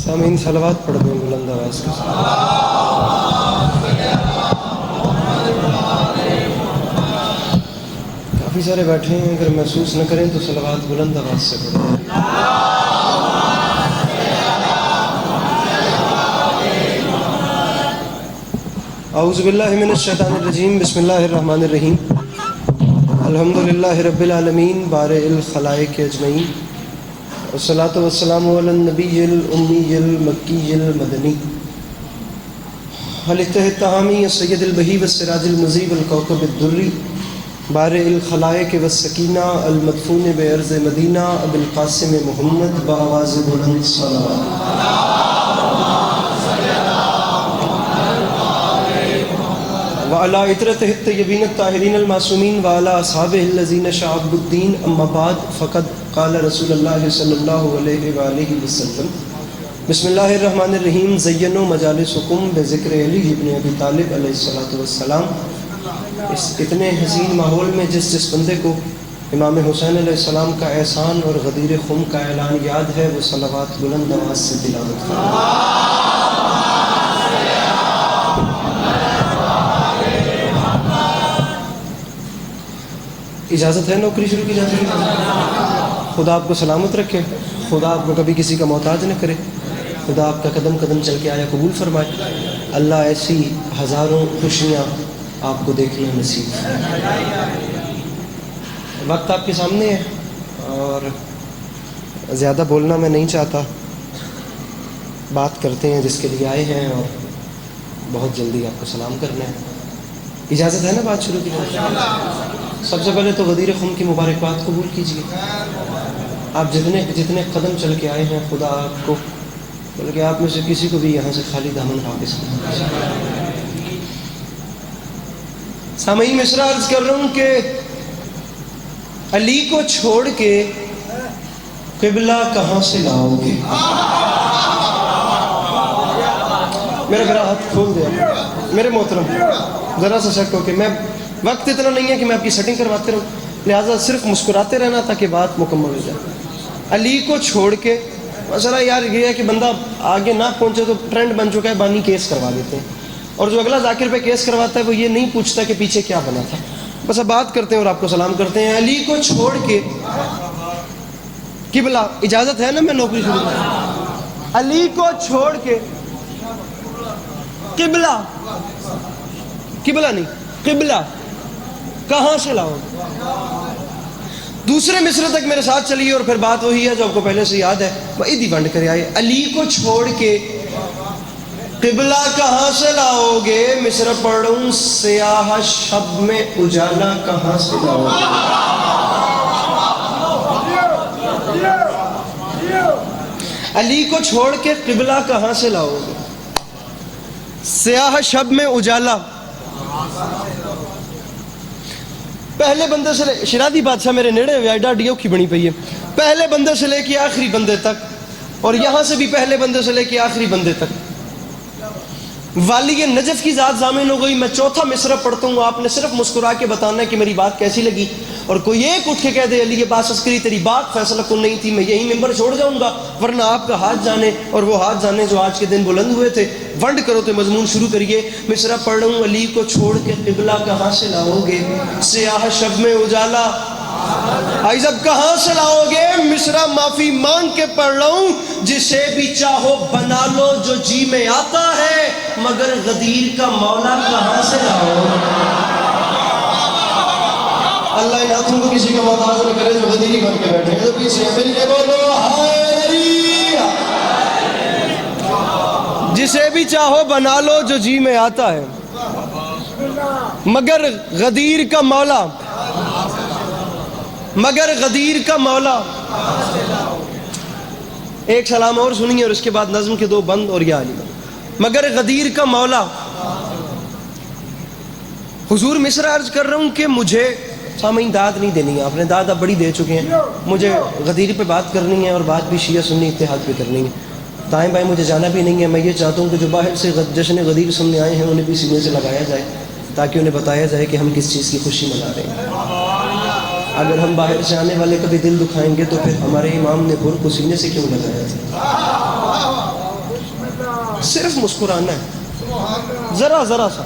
سامعین صلوات پڑھ دیں بلند آواز کے ساتھ۔ کافی سارے بیٹھے ہیں، اگر محسوس نہ کریں تو صلوات بلند آواز سے پڑھیں۔ اعوذ باللہ من الشیطان الرجیم، بسم اللہ الرحمن الرحیم۔ الحمدللہ رب العالمین بارئ الخلائق اجمعین، والصلاة والسلام علی النبی الامی المکی المدنی التہ التہامی السید البہی والسراج المضیء والکوکب الدری بارئ الخلائق والسکینہ المدفون بارض مدینہ ابو القاسم محمد بآواز بلند صلوات۔ وعلى عطرته الطيبين الطاهرين المعصومين وعلى أصحابه الذين شعبوا الدين، أما بعد فقد قال رسول الله صلى الله عليه وآله وسلم بسم الله الرحمن الرحيم زينوا مجالسكم بذكر علي ابن ابي طالب علیہ الصلوۃ والسلام۔ اس اتنے حسین ماحول میں جس بندے کو امام حسین علیہ السلام کا احسان اور غدیر خم کا اعلان یاد ہے، وہ صلوات بلند آواز سے تلاوت کرے۔ اجازت ہے نوکری شروع کی جاتی ہے؟ خدا آپ کو سلامت رکھے، خدا آپ کو کبھی کسی کا محتاج نہ کرے، خدا آپ کا قدم قدم چل کے آیا قبول فرمائے، اللہ ایسی ہزاروں خوشیاں آپ کو دیکھنا نصیب۔ وقت آپ کے سامنے ہے اور زیادہ بولنا میں نہیں چاہتا، بات کرتے ہیں جس کے لیے آئے ہیں اور بہت جلدی آپ کو سلام کرنا ہے۔ اجازت ہے نا بات شروع کی؟ سب سے پہلے تو غدیر خم کی مبارکباد قبول کیجیے۔ آپ جتنے قدم چل کے آئے ہیں، خدا آپ کو، بلکہ آپ میں سے کسی کو بھی یہاں سے خالی دامن واپس نہیں۔ سامعین مصرع عرض کر رہا ہوں کہ علی کو چھوڑ کے قبلہ کہاں سے لاؤ گے؟ میرا ہاتھ کھول دیا میرے محترم، ذرا سا شک ہو کہ میں وقت اتنا نہیں ہے کہ میں آپ کی سیٹنگ کرواتے رہوں، لہٰذا صرف مسکراتے رہنا تاکہ بات مکمل ہو جائے۔ علی کو چھوڑ کے مسئلہ یار یہ ہے کہ بندہ آگے نہ پہنچے تو ٹرینڈ بن چکا ہے، بانی کیس کروا دیتے ہیں، اور جو اگلا ذاکر پہ کیس کرواتا ہے وہ یہ نہیں پوچھتا کہ پیچھے کیا بنا تھا۔ بس اب بات کرتے ہیں اور آپ کو سلام کرتے ہیں۔ علی کو چھوڑ کے قبلہ، اجازت ہے نا میں نوکری شروع کروں؟ علی کو چھوڑ کے قبلہ نہیں قبلہ کہاں سے لاؤ؟ دوسرے مصرع تک میرے ساتھ چلیے اور پھر بات وہی ہے جو آپ کو پہلے سے یاد ہے، وہ ادھی ونڈ کرے آئے۔ علی کو چھوڑ کے قبلہ کہاں سے لاؤ گے؟ مصرع پڑھوں، سیاہ شب میں اجالا کہاں سے لاؤ گے؟ علی کو چھوڑ کے قبلہ کہاں سے لاؤ گے؟ سیاہ شب میں اجالا پہلے بندے سے لے، شرادی بادشاہ میرے نیڑے ہوئے ایڈا ڈیو کی بنی پئی ہے، پہلے بندے سے لے کے آخری بندے تک، اور یہاں سے بھی پہلے بندے سے لے کے آخری بندے تک والی نجف کی ذات ضامن ہو گئی۔ میں چوتھا مصرع پڑھتا ہوں، آپ نے صرف مسکرا کے بتانا ہے کہ میری بات کیسی لگی، اور کوئی ایک اٹھ کے کہہ دے علی عباس عسکری تیری بات فیصلہ کن نہیں تھی، میں یہی ممبر چھوڑ جاؤں گا، ورنہ آپ کا ہاتھ جانے اور وہ ہاتھ جانے جو آج کے دن بلند ہوئے تھے۔ ونڈ کرو تو مضمون شروع کریے۔ مصرع پڑھ رہا ہوں، علی کو چھوڑ کے قبلہ کہاں سے لاؤ گے؟ سیاہ شب میں اجالا آئیز اب کہاں سے لاؤ گے؟ مصرع معافی مانگ کے پڑھ رہا ہوں، جسے بھی چاہو بنا لو جو جی میں آتا ہے، مگر غدیر کا مولا کہاں سے لاؤ گے؟ اللہ ان ہاتھوں کو کسی کا محتاج نہ کرے جو غدیری بن کے بیٹھے ہیں، تو پیچھے مل کے بولو ہائے علی۔ جسے بھی چاہو بنا لو جو جی میں آتا ہے، مگر غدیر کا مولا ایک سلام اور سنیے اور اس کے بعد نظم کے دو بند اور یا علی مگر غدیر کا مولا۔ حضور مصرع عرض کر رہا ہوں کہ مجھے سامعین داد نہیں دینی ہے، آپ نے داد اب بڑی دے چکے ہیں، مجھے غدیر پہ بات کرنی ہے اور بات بھی شیعہ سنی اتحاد پہ کرنی ہے، دائیں بائیں مجھے جانا بھی نہیں ہے۔ میں یہ چاہتا ہوں کہ جو باہر سے جشن غدیر سننے آئے ہیں انہیں بھی سینے سے لگایا جائے، تاکہ انہیں بتایا جائے کہ ہم کس چیز کی خوشی منا رہے ہیں۔ اگر ہم باہر سے آنے والے کبھی دل دکھائیں گے تو پھر ہمارے امام نے بر کو سینے سے کیوں لگایا تھا؟ صرف مسکرانا ہے، ذرا ذرا سا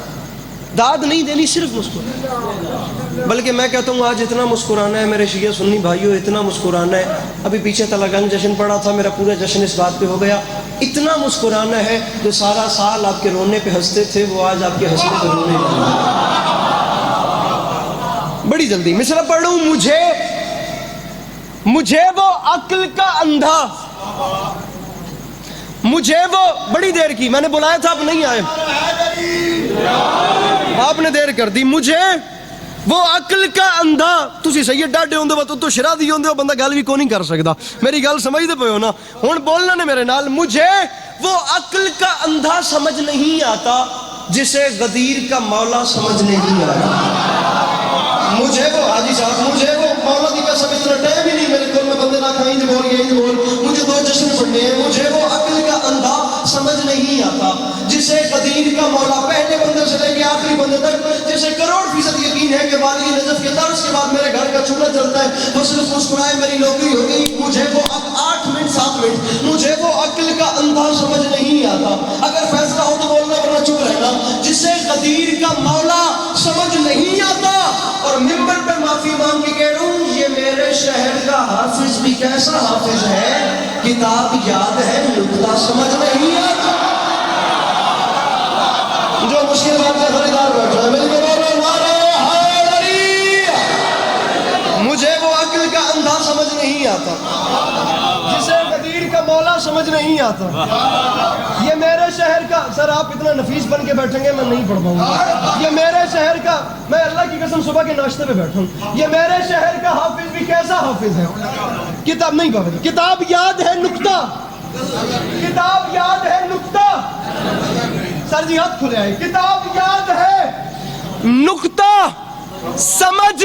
داد نہیں دینی، صرف مسکرانا۔ بلکہ میں کہتا ہوں آج اتنا مسکرانا ہے میرے شیعہ سنی بھائیوں، اتنا مسکرانا ہے۔ ابھی پیچھے تلاگنگ جشن پڑا تھا، میرا پورا جشن اس بات پہ ہو گیا، اتنا مسکرانا ہے جو سارا سال آپ کے رونے پہ ہنستے تھے وہ آج آپ کے ہنسنے پہ رونے لگے۔ بڑی جلدی مصرع پڑھوں، مجھے وہ عقل کا اندھا، مجھے وہ، بڑی دیر کی، میں نے بلایا تھا آپ نہیں آئے، آپ نے دیر کر دی۔ مجھے وہ عقل کا اندھا، تسی سید ڈاڈے ہوندے ہو تو شرا دی ہوندے ہو، بندہ گل بھی کو نہیں کر سکتا، میری گل سمجھتے پے ہو نا، ہن بولنا نے میرے نال۔ مجھے وہ عقل کا اندھا سمجھ نہیں آتا جسے غدیر کا مولا سمجھ نہیں آتا۔ مجھے وہ حاجی صاحب، مجھے وہ مولا دی قسم اتنا ٹائم ہی نہیں میرے کول، میں بندے نہ کھائیں جو بول گئے بول، مجھے دو جشن پڑھنے ہیں۔ مجھے وہ عقل کا اندھا سمجھ نہیں آتا جسے قدیر کا مولا، پہلے بندے سے لے کے آخری بندے تک جسے کروڑ فیصد یقین ہے کہ والی نجف کے درس کے بعد میرے گھر کا چولہا چلتا ہے، وہ صرف مسکرائے میری نوکری ہو گئی۔ مجھے وہ 8 منٹ 7 منٹ، مجھے وہ عقل کا اندھا سمجھ نہیں آتا، اگر فیصلہ ہو تو بولنا ورنہ چپ رہنا، جسے قدیر کا مولا سمجھ نہیں آتا۔ اور ممبر پہ معافی مانگ کے کہہ رہا ہوں، یہ میرے شہر کا حافظ بھی کیسا حافظ ہے، کتاب یاد ہے نقطہ سمجھ نہیں آتا۔ جو مشکل بات سے خریدار بیٹھا ہے، میری بولو نعرہ حیدری، مجھے وہ عقل کا اندھا سمجھ نہیں آتا جسے قدیر کا مولا سمجھ نہیں آتا۔ یہ میرے شہر کا، سر آپ اتنا نفیس بن کے بیٹھیں گے میں نہیں پڑھ پاؤں گا، یہ میرے شہر کا، میں اللہ کی قسم صبح کے ناشتے پہ بیٹھا ہوں، یہ میرے شہر کا حافظ بھی کیسا حافظ ہے، کتاب نہیں پڑھ، کتاب یاد ہے نقطہ، کتاب یاد ہے نقطہ، سر جی ہاتھ کھلے آئے، کتاب یاد ہے نقطہ سمجھ۔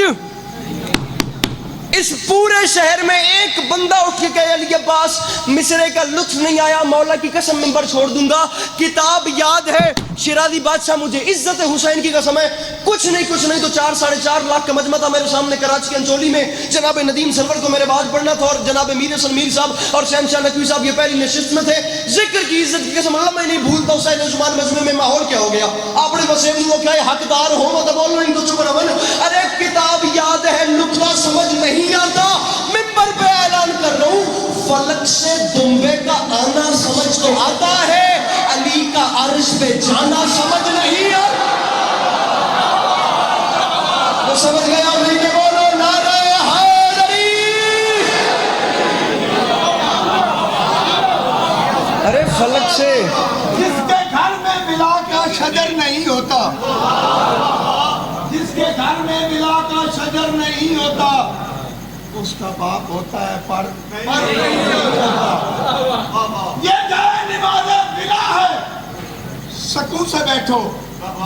اس پورے شہر میں ایک بندہ اٹھ کے کہے علی عباس مصرے کا لطف نہیں آیا، مولا کی قسم منبر چھوڑ دوں گا، کتاب یاد ہے شیرازی بادشاہ، مجھے عزت حسین کی قسم ہے، کچھ نہیں تو 4-4.5 لاکھ کا مجمع تھا میرے سامنے کراچی کے انچولی میں، جناب ندیم سرور کو میرے بعد پڑھنا تھا، اور جناب میر حسن میر صاحب اور شہنشاہ نقوی صاحب یہ پہلی نشست میں تھے، ذکر کی عزت کی قسم اللہ میں نہیں بھولتا حسین عثمان مجمع میں ماحول کیا ہو گیا، آپ نے وسیم وہ کیا ہے حقدار ہو تو بول نہیں تو چپ رہو۔ ارے کتاب یاد ہے نقطہ سمجھ نہیں آتا، منبر پہ اعلان کر رہا ہوں، فلک سے دمبے کا آنا سمجھ تو آتا ہے، علی کا عرش پہ جانا سمجھ نہیں آتا۔ تو سمجھ گیا نہیں کہ بولو نعرہ حیدری۔ ارے فلک سے، جس کے گھر میں ملا کا شجر نہیں ہوتا، جس کے گھر میں ملا کا شجر نہیں ہوتا، اس کا باپ ہوتا ہے پر نہیں ہوتا۔ یہ جائے نماز بلا ہے، سکون سے بیٹھو،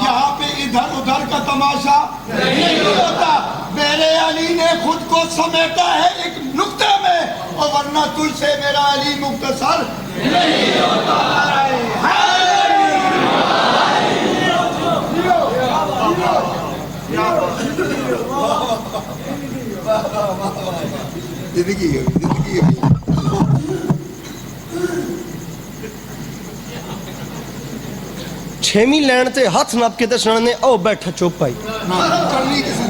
یہاں پہ ادھر ادھر کا تماشا نہیں ہوتا۔ میرے علی نے خود کو سمیٹا ہے ایک نقطے میں، اور ورنہ تجھ سے میرا علی مختصر نہیں ہوتا۔ زندگی چھیمی لین تے ہاتھ ناپ کے دسنا نے او بیٹھا چوپ پائی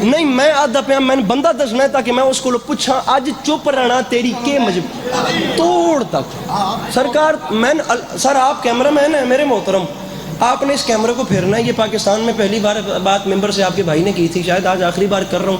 نہیں، میں آدھا پیا میں بندہ دسنا ہے تاکہ میں اس کو پوچھا آج چپ رہنا تیری کے مجبور توڑ تک۔ سرکار میں سر آپ کیمرہ مین ہیں میرے محترم، آپ نے اس کیمرے کو پھیرنا ہے، یہ پاکستان میں پہلی بار بات ممبر سے آپ کے بھائی نے کی تھی، شاید آج آخری بار کر رہا ہوں۔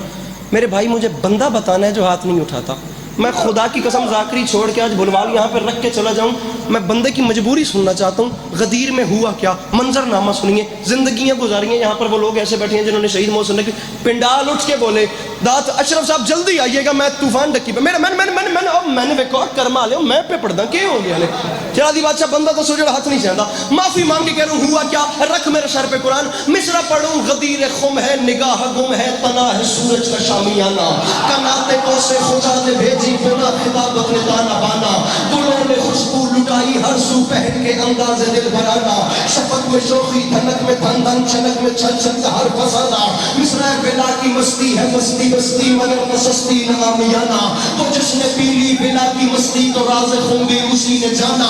میرے بھائی مجھے بندہ بتانا ہے جو ہاتھ نہیں اٹھاتا، میں خدا کی قسم ذاکری چھوڑ کے آج بلوال یہاں پر رکھ کے چلا جاؤں، میں بندے کی مجبوری سننا چاہتا ہوں، غدیر میں ہوا کیا منظر نامہ سنیے، زندگیاں گزاری ہیں یہاں پر وہ لوگ ایسے بیٹھے ہیں جنہوں نے شہید محسن نقوی پنڈال اٹھ کے بولے دات اشرف صاحب جلدی آئیے گا، میں طوفان ڈکی پہ میں نے ریکارڈ کرما لیا میں پہ پڑھ دا کیا ہو گیا شیرازی بادشاہ بندہ تو سوچا ہاتھ نہیں چاہتا، معافی مانگ کے کہہ رہا ہوں ہوا کیا، رکھ میرے سر پہ قرآن، مصرع پڑھوں غدیر خم ہے نگاہ گم ہے تنا ہے سورج کا شامیانہ، کناتے کو سے خدا نے بھیجی بنا خطاب اپنے دانا بانا، گلوں نے خوشبو لٹائی ہر سو پہن کے انداز دل بھرانا، شفق میں شوخی دھنک میں دھن دھن چھنک میں چھن چھن کا ہر فسانہ، مصرع بلا کی مستی ہے مستی مستی مگر نسستی نامیانہ، تو جس نے پیلی بلا کی مستی تو راز خونگی اسی نے جانا،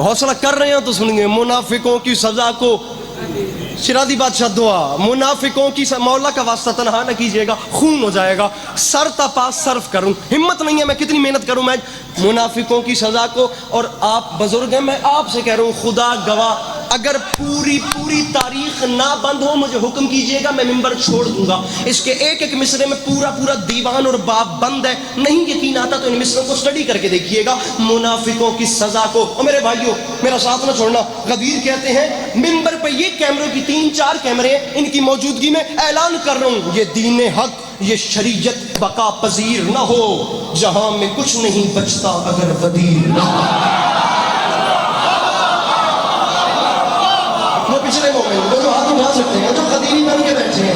حوصلہ کر رہے ہیں تو سنیں گے. منافقوں کی سزا کو شرازی بادشاہ دعا, منافقوں کی مولا کا واسطہ تنہا نہ کیجیے گا, خون ہو جائے گا, سر تا پاس صرف کروں, ہمت نہیں ہے میں کتنی محنت کروں میں منافقوں کی سزا کو. اور آپ بزرگ ہیں, میں آپ سے کہہ رہا ہوں خدا گواہ, اگر پوری تاریخ نہ بند ہو مجھے حکم کیجیے گا, میں ممبر چھوڑ دوں گا. اس کے ایک ایک مصرے میں پورا دیوان اور باب بند ہے. نہیں یقین آتا تو ان مصروں کو اسٹڈی کر کے دیکھیے گا. منافقوں کی سزا کو, اور میرے بھائیوں میرا ساتھ نہ چھوڑنا, غدیر کہتے ہیں ممبر پہ یہ کیمروں کی 3-4 کیمرے ان کی موجودگی میں اعلان کر رہا ہوں, یہ دین حق, یہ شریعت بقا پذیر نہ ہو, جہاں میں کچھ نہیں بچتا اگر غدیر نہ ہو. وہ پچھلے مومن وہ جو ہاتھ اٹھا سکتے ہیں, جو غدیری بن کے بیٹھے ہیں,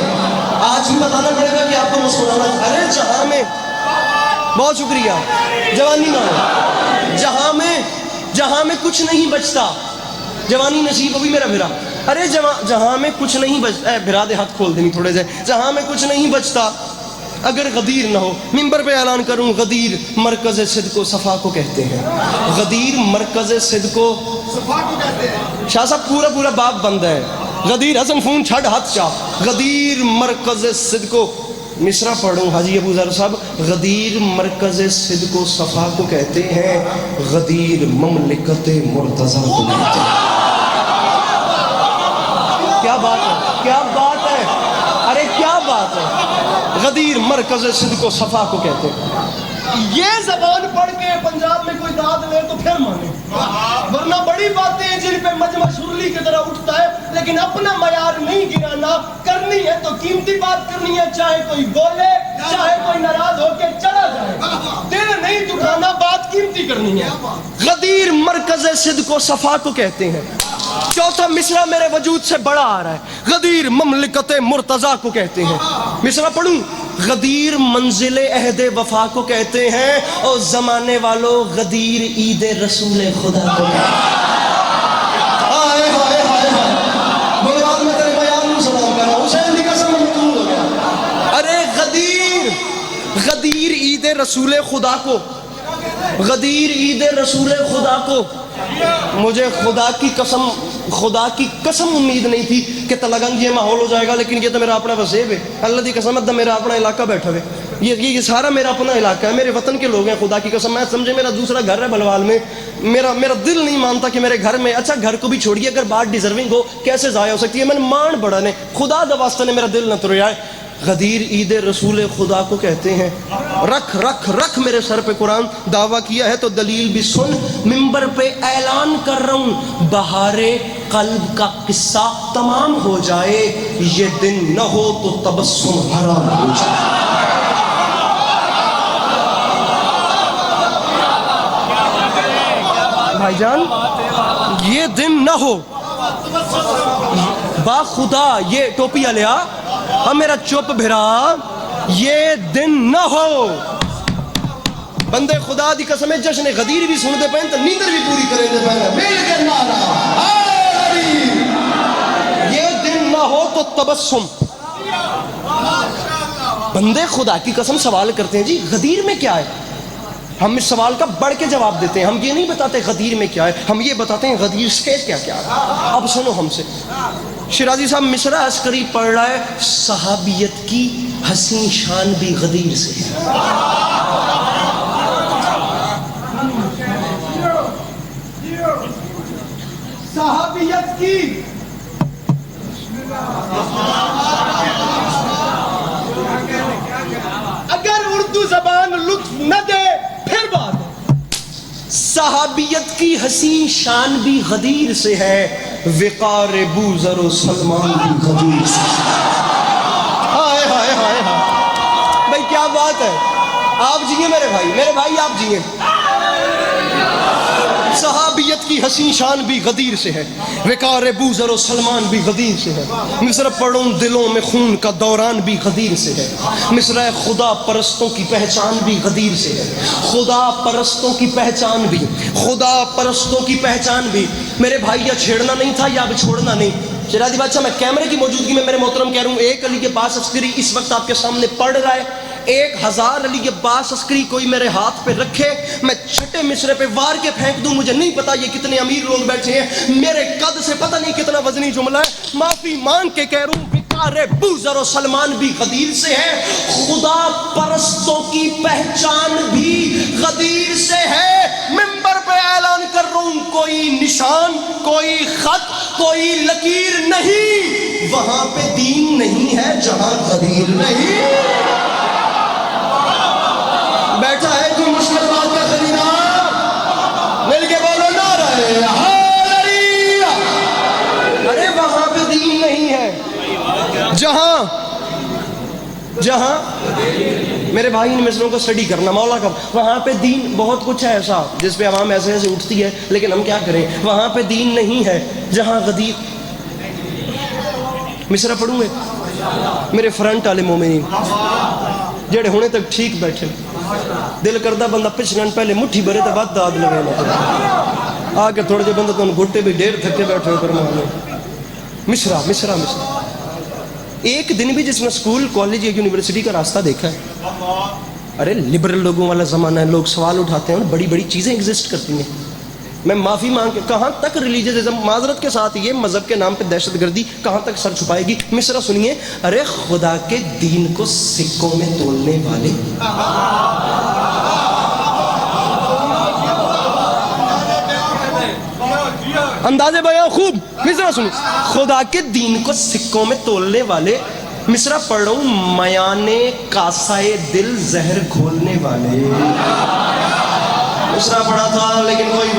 آج بھی بتانا پڑے گا کہ آپ کو مسکرانا. ارے جہاں میں, بہت شکریہ, جوانی نہ ہو, جہاں میں کچھ نہیں بچتا, جوانی نصیب بھی میرا بھرا. ارے جہاں میں کچھ نہیں بچتا, بھرا دے ہاتھ کھول دیں تھوڑے سے, جہاں میں کچھ نہیں بچتا اگر غدیر نہ ہو. ممبر پہ اعلان کروں, غدیر مرکز صدق و صفا کو کہتے ہیں. غدیر مرکز صدق و صفا کو کہتے ہیں. شاہ صاحب پورا باب بند ہے. غدیر حسن فون چھڑ ہاتھ چاہ, غدیر مرکز صدق و, مصرع پڑھوں حاجی ابو ذر صاحب, غدیر مرکز صدق و صفا کو کہتے ہیں, غدیر مملکت مرتضی کو کہتے ہیں. کیا بات ہے, کیا بات ہے, ارے کیا بات ہے. غدیر مرکز صدق و صفا کو کہتے ہیں. یہ زبان پڑھ کے پنجاب میں کوئی داد لے تو پھر مانے, ورنہ بڑی باتیں ہیں جن پہ مجمع شرلی کی طرح اٹھتا ہے, لیکن اپنا معیار نہیں گرانا. کرنی ہے تو قیمتی بات کرنی ہے, چاہے کوئی بولے چاہے کوئی ناراض ہو کے چلا جائے, دل نہیں دکھانا, بات قیمتی کرنی ہے. غدیر مرکز صدق و صفا کو کہتے ہیں. چوتھا مصرع میرے وجود سے بڑا آ رہا ہے, غدیر مملکت مرتضی کو کہتے ہیں. مصرع پڑھوں, غدیر منزل عہد وفا کو کہتے ہیں, اور زمانے والوں غدیر عید رسول خدا کو کہتے ہیں. آئے ہائے ہائے ہائے, بغداد میں تیرے بیان میں سلام کر رہا ہوں, حسین کی قسم میں مقبول ہو گیا. ارے غدیر عید رسول خدا کو, غدیر عید رسول خدا کو. مجھے خدا کی قسم امید نہیں تھی کہ تلگنگ یہ ماحول ہو جائے گا, لیکن یہ تو میرا اپنا وسیب ہے. اللہ دی قسم ادھا میرا اپنا علاقہ بیٹھا ہے, یہ سارا میرا اپنا علاقہ ہے, میرے وطن کے لوگ ہیں. خدا کی قسم, میں سمجھے میرا دوسرا گھر ہے بلوال میں, میرا دل نہیں مانتا کہ میرے گھر میں, اچھا گھر کو بھی چھوڑیے, اگر بات ڈیزرونگ ہو کیسے ضائع ہو سکتی ہے. میں نے مان بڑا نے, خدا دا واسطہ نے میرا دل نہ تریا ہے. غدیر عید رسول خدا کو کہتے ہیں. رکھ میرے سر پہ قرآن, دعویٰ کیا ہے تو دلیل بھی سن. ممبر پہ اعلان کر رہا ہوں, بہار قلب کا قصہ تمام ہو جائے, یہ دن نہ ہو تو تبسم حرام ہو جائے. بھائی جان یہ دن نہ ہو, با خدا یہ ٹوپی لیا, ہم میرا چپ بھرا, یہ دن نہ ہو. بندے خدا دی قسم ہے, جشن غدیر بھی سن دے پہن تو نیندر بھی پوری کریں دے پہن. مل کے نعرہ یہ دن نہ ہو تو تبسم. بندے خدا کی قسم سوال کرتے ہیں, جی غدیر میں کیا ہے؟ ہم اس سوال کا بڑھ کے جواب دیتے ہیں. ہم یہ نہیں بتاتے غدیر میں کیا ہے, ہم یہ بتاتے ہیں غدیر سے کیا کیا ہے. اب سنو ہم سے. شرازی صاحب مصرع عسکری پڑھ رہا ہے, صحابیت کی حسین شان بھی غدیر سے ہے. صحابیت کی اگر اردو زبان لطف نہ دے پھر بات ہے. صحابیت کی حسین شان بھی غدیر سے ہے, وقار بوذر و سلمان بھی غدیر سے ہے. ہائے ہائے ہائے ہائے بھائی کیا بات ہے. آپ جیئے میرے بھائی آپ جیئے. صحابیت کی حسین شان بھی غدیر سے ہے, وقار بوذر و سلمان بھی غدیر سے ہے. مصرع پڑھوں, دلوں میں خون کا دوران بھی غدیر سے ہے. مصرع خدا پرستوں کی پہچان بھی غدیر سے ہے. خدا پرستوں کی پہچان بھی. میرے بھائی یا چھیڑنا نہیں تھا یا اب چھوڑنا نہیں. شرازی بادشاہ میں کیمرے کی موجودگی میں میرے محترم کہہ رہا ہوں, ایک علی کے پاس عسکری اس وقت آپ کے سامنے پڑھ رہا ہے, 1000 علی عباس عسکری کوئی میرے ہاتھ پہ رکھے، میں چھٹے مصرے پہ وار کے پھینک دوں، مجھے نہیں پتا یہ کتنے امیر لوگ بیٹھے ہیں، میرے قد سے پتہ نہیں کتنا وزنی جملہ ہے، معافی مانگ کے کہہ رہا ہوں بکار بوذر و سلمان بھی غدیر سے ہے، خدا پرستوں کی پہچان بھی غدیر سے ہے۔ منبر پہ اعلان کر رہا ہوں، کوئی نشان، کوئی خط، کوئی لکیر نہیں، وہاں پہ دین نہیں ہے جہاں غدیر نہیں۔ بیٹھا ہے کوئی مشکل بات کا خریدار، مل کے بولو نعرہ حیدری، ارے وہاں پہ دین نہیں ہے جہاں میرے بھائی نے مصروں کو سٹڈی کرنا مولا کا، وہاں پہ دین بہت کچھ ہے ایسا جس پہ عوام ایسے ایسے اٹھتی ہے، لیکن ہم کیا کریں، وہاں پہ دین نہیں ہے جہاں غدیر۔ مصرع پڑھوں گے میرے فرنٹ والے مومنین جڑے ہونے تک ٹھیک بیٹھے، دل کردہ بندہ پچھلن پہلے مٹھی بھرے تو بعد داد لگے نا، آگے تھوڑے جو بندہ تو گھٹے بھی ڈیر تھکے بیٹھے ہو کر مانے۔ مصرع ایک دن بھی جس نے اسکول کالج یا یونیورسٹی کا راستہ دیکھا ہے؟ ارے لبرل لوگوں والا زمانہ ہے، لوگ سوال اٹھاتے ہیں اور بڑی بڑی چیزیں ایگزسٹ کرتی ہیں۔ میں معافی مانگ کے کہاں تک ریلیجنزم، معذرت کے ساتھ یہ مذہب کے نام پہ دہشت گردی کہاں تک سر چھپائے گی؟ مصرع سنیے، ارے خدا کے دین کو سکوں میں تولنے والے، اندازے بیان خوب، مصرع سنیے، خدا کے دین کو سکوں میں تولنے والے۔ مصرع پڑھ رہا ہوں، میانے کاسائے دل زہر گھولنے والے۔ مصرع پڑھا تھا لیکن کوئی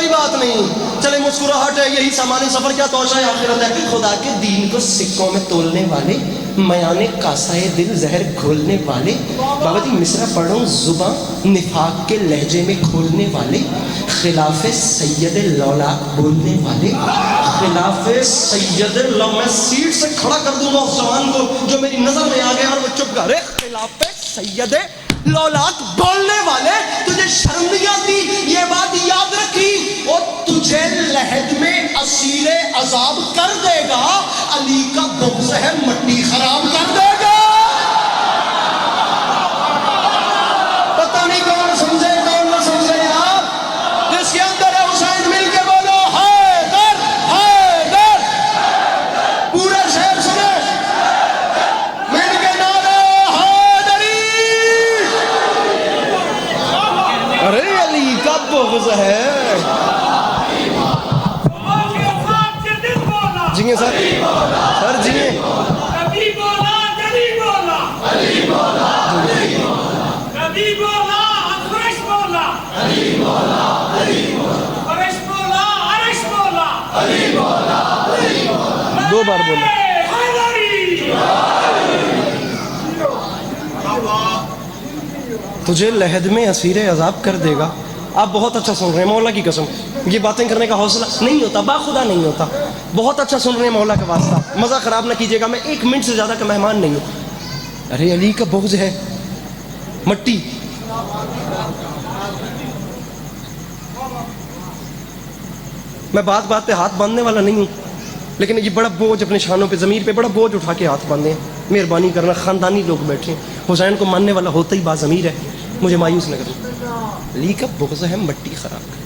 بات نہیں، چلے مسکراہٹ ہے، یہی سامان سفر، کیا توشہ آخرت ہے۔ خدا کے دین کو سکوں میں تولنے والے، میانے کاسائے دل زہر گھولنے والے۔ بابا جی مصرع پڑھ رہا ہوں، زباں نفاق کے لہجے میں کھولنے والے، خلاف سید لولاک بولنے والے، خلاف سید لو، میں سیٹ سے کھڑا کر دوں گا اس زبان کو جو میری نظر میں آ گیا اور وہ چپ گا، رے خلاف سید لولاک بولنے والے، تجھے شرم نہیں آتی؟ یہ بات یاد رکھی، اور تجھے لحد میں اسیر عذاب کر دے گا، علی کا بغض ہے مٹی خراب کر دے گا۔ پتہ نہیں کون سمجھے کون نہ سمجھے یار، جس کے اندر ہے حسین مل کے بولو حیدر حیدر، پورا شہر سنے مل کے نعرہ حیدری۔ ارے علی کا بغض ہے، جیئے سر جیئے، کبھی بولا کبھی بولا علی بولا علی بولا، کبھی بولا فرش بولا علی بولا علی بولا، فرش بولا عرش بولا علی بولا علی بولا، 2 بار بولا۔ تجھے لحد میں اسیر عذاب کر دے گا۔ آپ بہت اچھا سن رہے ہیں، مولا کی قسم یہ باتیں کرنے کا حوصلہ نہیں ہوتا، باخدا نہیں ہوتا، بہت اچھا سن رہے ہیں، مولا کا واسطہ مزہ خراب نہ کیجیے گا، میں 1 منٹ سے زیادہ کا مہمان نہیں ہوں۔ ارے علی کا بغض ہے مٹی، میں بات بات پہ ہاتھ باندھنے والا نہیں ہوں، لیکن یہ بڑا بوجھ اپنے شانوں پہ، ضمیر پہ بڑا بوجھ اٹھا کے ہاتھ باندھے ہیں، مہربانی کرنا، خاندانی لوگ بیٹھے ہیں، حسین کو ماننے والا ہوتا ہی باضمیر ہے، مجھے مایوس نہ کرنا۔ علی کا بغض ہے مٹی خراب کر،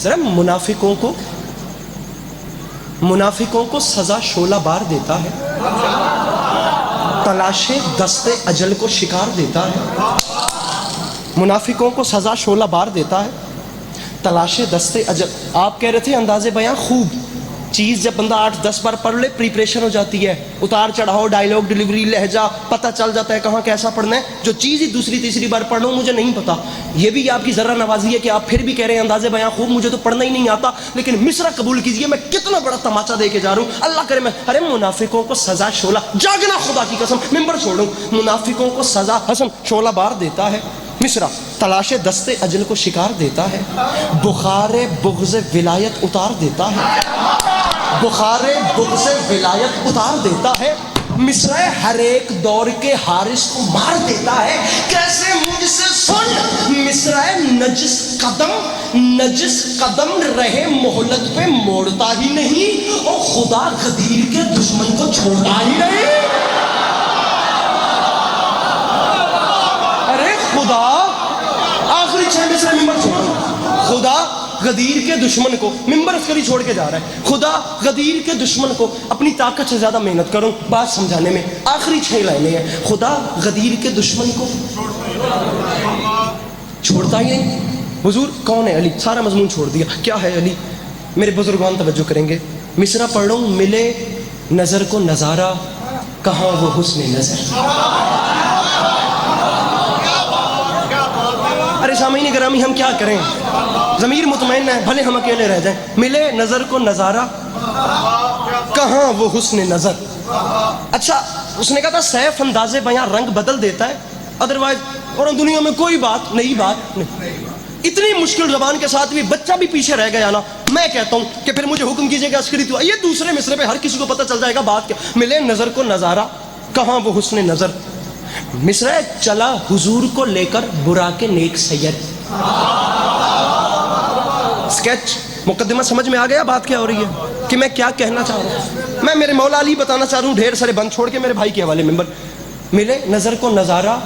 ذرا منافقوں کو سزا شعلہ بار دیتا ہے، تلاش دست اجل کو شکار دیتا ہے۔ منافقوں کو سزا شعلہ بار دیتا ہے، تلاش دست اجل۔ آپ کہہ رہے تھے انداز بیان خوب، چیز جب بندہ 8-10 بار پڑھ لے پریپریشن ہو جاتی ہے، اتار چڑھاؤ، ڈائیلاگ، ڈیلیوری، لہجہ، پتہ چل جاتا ہے کہاں کیسا پڑھنا ہے۔ جو چیز ہی دوسری تیسری بار پڑھ لوں مجھے نہیں پتا، یہ بھی آپ کی ذرہ نوازی ہے کہ آپ پھر بھی کہہ رہے ہیں انداز بیان خوب، مجھے تو پڑھنا ہی نہیں آتا، لیکن مصرع قبول کیجئے، میں کتنا بڑا تماچا دے کے جا رہا ہوں، اللہ کرے میں۔ ارے منافقوں کو سزا شعلہ، جاگنا خدا کی قسم، ممبر چھوڑوں، منافقوں کو سزا حسن شعلہ بار دیتا ہے۔ مصرع تلاش دست اجل کو شکار دیتا ہے، بخار بغض ولایت اتار دیتا ہے، بخار بغض ولایت اتار دیتا ہے۔ مصرع ہر ایک دور کے حارس کو مار دیتا ہے، کیسے مجھ سے سن، مصرع نجس قدم رہے مہلت پہ موڑتا ہی نہیں، اور خدا غدیر کے دشمن کو چھوڑتا ہی نہیں۔ مصر ممبر چھوڑ دو. خدا غدیر کے دشمن کو ممبر عسکری چھوڑ کے جا رہا ہے. خدا غدیر کے دشمن کو اپنی طاقت سے زیادہ محنت کروں بات سمجھانے میں. آخری 6 لائنیں ہیں. خدا غدیر کے دشمن کو چھوڑتا ہی نہیں. حضور کون ہے علی؟ سارا مضمون چھوڑ دیا. کیا ہے علی؟ میرے بزرگان توجہ کریں گے. مصرع پڑھ رہا ہوں. ملے نظر کو نظارہ کہاں وہ حسن نظر. ارے سامعین گرامی ہم کیا کریں؟ ضمیر مطمئن ہے بھلے ہم اکیلے رہ جائیں. ملے نظر کو نظارہ کہاں وہ حسن نظر. اچھا اس نے کہا تھا سیف انداز بیاں رنگ بدل دیتا ہے ادروائز اور دنیا میں کوئی بات نئی بات نہیں. اتنی مشکل زبان کے ساتھ بھی بچہ بھی پیچھے رہ گیا نا. میں کہتا ہوں کہ پھر مجھے حکم کیجیے گا عسکری تو یہ دوسرے مصرے پہ ہر کسی کو پتہ چل جائے گا بات کیا. ملے نظر کو نظارہ کہاں وہ حسن نظر. مصرع چلا حضور کو لے کر براق نیک سید. سکیچ مقدمہ سمجھ میں آ گیا بات کیا ہو رہی ہے کہ میں کیا کہنا چاہ رہا ہوں. میں میرے مولا علی بتانا چاہ رہا ہوں. ڈھیر سارے بند چھوڑ کے میرے بھائی کے حوالے ممبر. ملے نظر کو نظارہ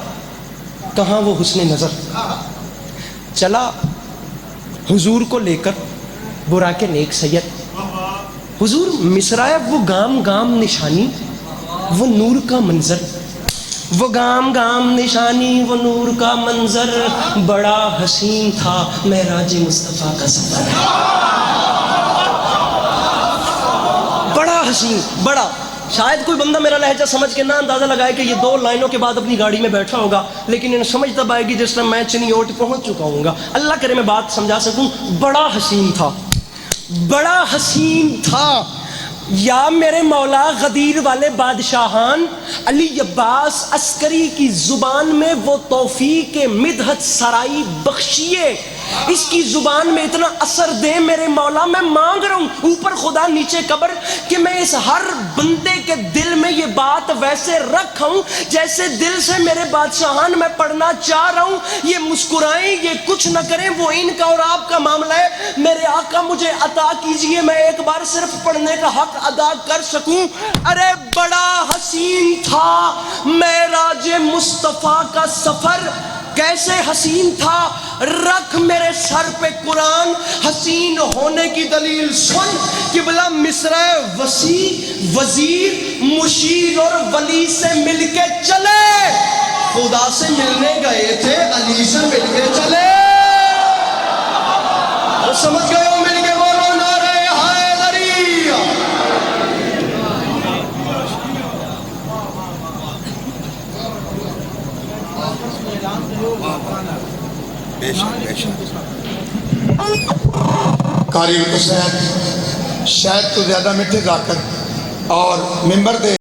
کہاں وہ حسن نظر. چلا حضور کو لے کر براق نیک سید. حضور مصرع ہے وہ گام گام نشانی وہ نور کا منظر. وہ گام گام نشانی وہ نور کا منظر بڑا حسین تھا معراج مصطفیٰ کا سفر. بڑا حسین بڑا. شاید کوئی بندہ میرا لہجہ سمجھ کے نہ اندازہ لگائے کہ یہ 2 لائنوں کے بعد اپنی گاڑی میں بیٹھا ہوگا لیکن انہیں سمجھ تب آئے گی جس طرح میں چنی اوٹ پہنچ چکا ہوں گا. اللہ کرے میں بات سمجھا سکوں. بڑا حسین تھا بڑا حسین تھا. یا میرے مولا غدیر والے بادشاہان علی عباس عسکری کی زبان میں وہ توفیق مدحت سرائی بخشیے. اس کی زبان میں اتنا اثر دے میرے مولا. میں مانگ رہا ہوں اوپر خدا نیچے قبر کہ میں اس ہر بندے کے دل میں یہ بات ویسے رکھوں جیسے دل سے میرے بادشاہان میں پڑھنا چاہ رہا ہوں. یہ مسکرائیں یہ کچھ نہ کریں وہ ان کا اور آپ کا معاملہ ہے. میرے آقا مجھے عطا کیجئے میں ایک بار صرف پڑھنے کا حق ادا کر سکوں. ارے بڑا حسین تھا معراج مصطفیٰ کا سفر. کیسے حسین تھا. رکھ میرے سر پہ قرآن. حسین ہونے کی دلیل سن. قبلہ مصرع وسیع وزیر مشیر اور ولی سے مل کے چلے. خدا سے ملنے گئے تھے علی سے مل کے چلے. تو سمجھ گئے ہو مل کے بولو نعرہ حیدری. قاری حسین شاید تو زیادہ میٹھے ذاکر اور ممبر دے